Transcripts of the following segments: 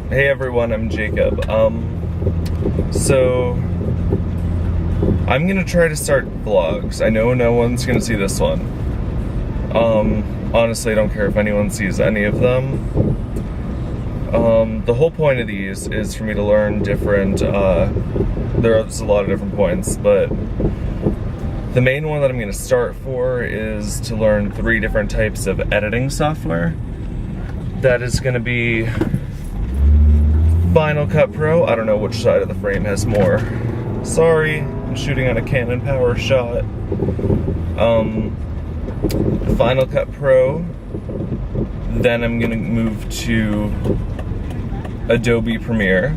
Hey everyone, I'm Jacob. So I'm gonna try to start vlogs. I know no one's gonna see this one. Honestly, I don't care if anyone sees any of them. The whole point of these is for me to learn different, there's a lot of different points, but the main one that I'm gonna start for is to learn 3 different types of editing software. That is gonna be Final Cut Pro. I don't know which side of the frame has more. Sorry, I'm shooting on a Canon power shot. Final Cut Pro. Then I'm gonna move to Adobe Premiere.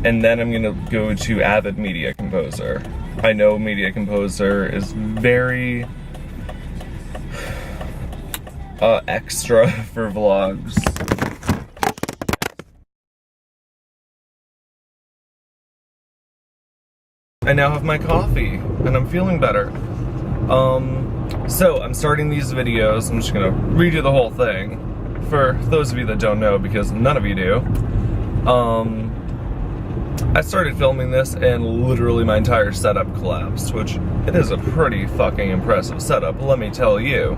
And then I'm gonna go to Avid Media Composer. I know Media Composer is very extra for vlogs. I now have my coffee, and I'm feeling better. So I'm starting these videos. I'm just gonna redo the whole thing for those of you that don't know, because none of you do. I started filming this and literally my entire setup collapsed, which it is a pretty fucking impressive setup, let me tell you.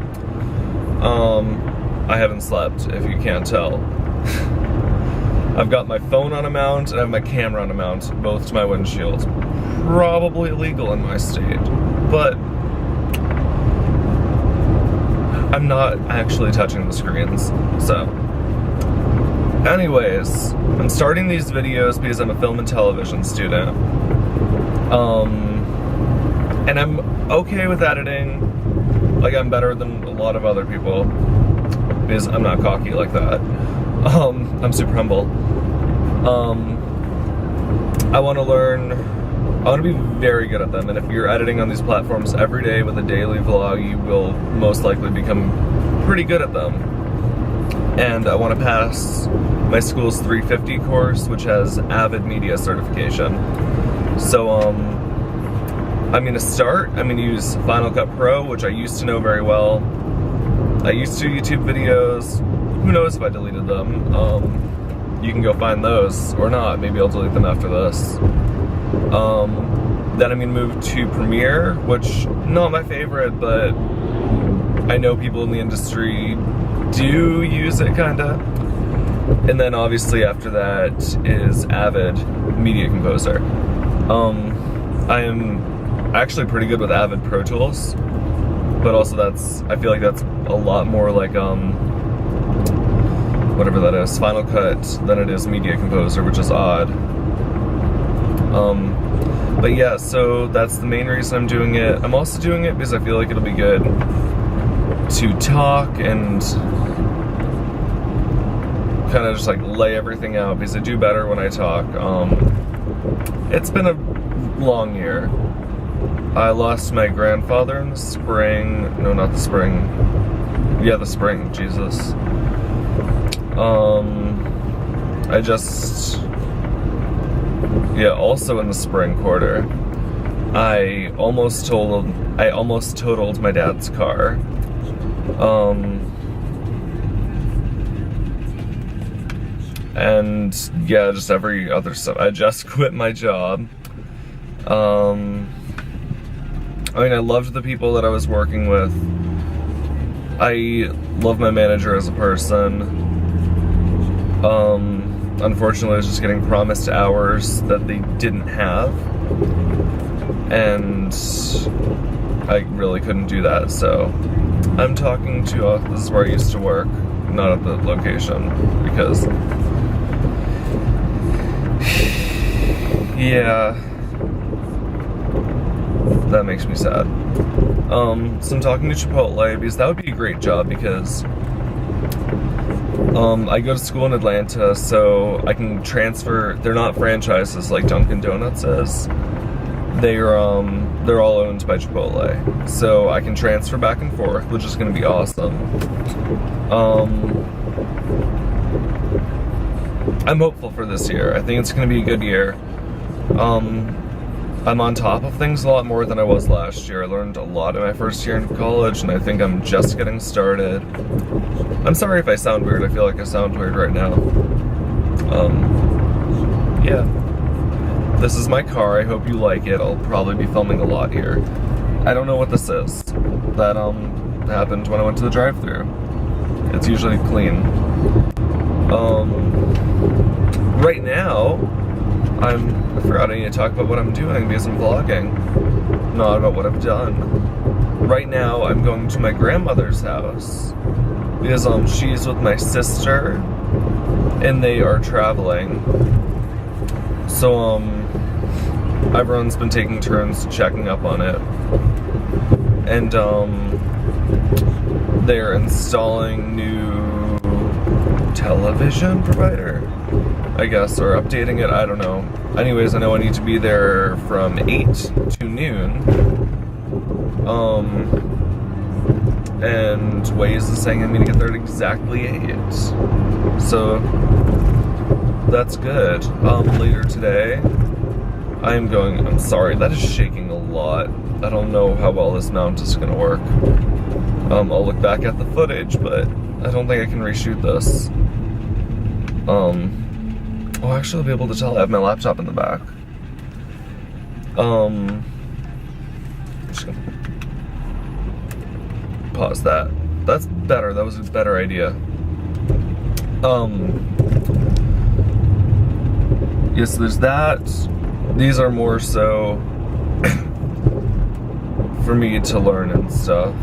I haven't slept, if you can't tell. I've got my phone on a mount and I have my camera on a mount, both to my windshield. Probably illegal in my state, but I'm not actually touching the screens, so. Anyways, I'm starting these videos because I'm a film and television student. And I'm okay with editing. Like, I'm better than a lot of other people, because I'm not cocky like that. I'm super humble. I want to be very good at them, and if you're editing on these platforms every day with a daily vlog, you will most likely become pretty good at them. And I want to pass my school's 350 course, which has Avid Media certification. So, I'm going to use Final Cut Pro, which I used to know very well. I used to do YouTube videos. Who knows if I deleted them. You can go find those, or not. Maybe I'll delete them after this. Then I'm going to move to Premiere, which, not my favorite, but I know people in the industry do use it, kinda. And then obviously after that is Avid Media Composer. I am actually pretty good with Avid Pro Tools, but also I feel like that's a lot more like, whatever that is, Final Cut, than it is Media Composer, which is odd. But yeah, so that's the main reason I'm doing it. I'm also doing it because I feel like it'll be good to talk and kind of just like lay everything out, because I do better when I talk. It's been a long year. I lost my grandfather in the spring. No, not the spring. Yeah, the spring, Jesus. Also in the spring quarter, I almost totaled my dad's car. And yeah, just every other stuff. I just quit my job. I loved the people that I was working with. I love my manager as a person. Unfortunately, I was just getting promised hours that they didn't have. And I really couldn't do that, so I'm talking to, this is where I used to work, not at the location, because, yeah, that makes me sad. So I'm talking to Chipotle, because that would be a great job, because I go to school in Atlanta, so I can transfer. They're not franchises like Dunkin' Donuts is. They're all owned by Chipotle, so I can transfer back and forth, which is going to be awesome. I'm hopeful for this year. I think it's going to be a good year. I'm on top of things a lot more than I was last year. I learned a lot in my first year in college, and I think I'm just getting started. I'm sorry if I sound weird. I feel like I sound weird right now. Yeah. This is my car. I hope you like it. I'll probably be filming a lot here. I don't know what this is. That happened when I went to the drive-thru. It's usually clean. Right now, I forgot I need to talk about what I'm doing because I'm vlogging, not about what I've done. Right now, I'm going to my grandmother's house because she's with my sister and they are traveling. So everyone's been taking turns checking up on it, and they're installing new television provider, I guess, or updating it, I don't know. Anyways, I know I need to be there from 8 to noon. And Waze is saying I'm gonna get there at exactly 8. So that's good. Later today, I'm sorry, that is shaking a lot. I don't know how well this mount is gonna work. I'll look back at the footage, but I don't think I can reshoot this. Oh, actually I'll be able to tell I have my laptop in the back. Just gonna pause that. That's better, that was a better idea. Yes, there's that. These are more so for me to learn and stuff.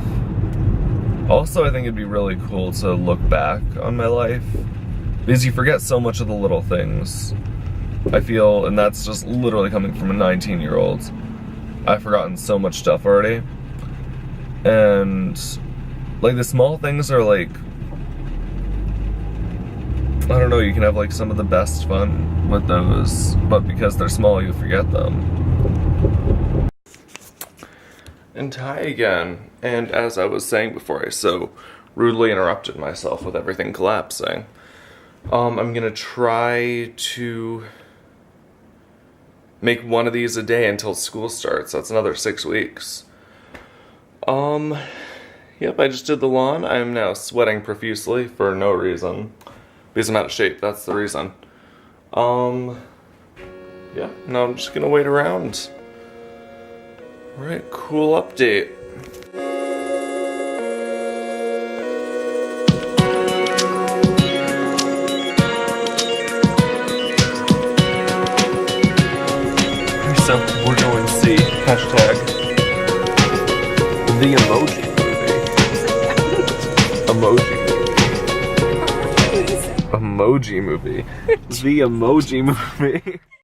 Also, I think it'd be really cool to look back on my life because you forget so much of the little things. I feel, and that's just literally coming from a 19-year-old. I've forgotten so much stuff already. And like the small things are like, I don't know, you can have like some of the best fun with those, but because they're small, you forget them. And hi again. And as I was saying before I so rudely interrupted myself with everything collapsing, I'm gonna try to make one of these a day until school starts. That's another 6 weeks. Yep, I just did the lawn. I'm now sweating profusely for no reason. Because I'm out of shape, that's the reason. Yeah, now I'm just gonna wait around. Alright, cool update. So, we're going to see hashtag the emoji movie. Emoji movie. The emoji movie.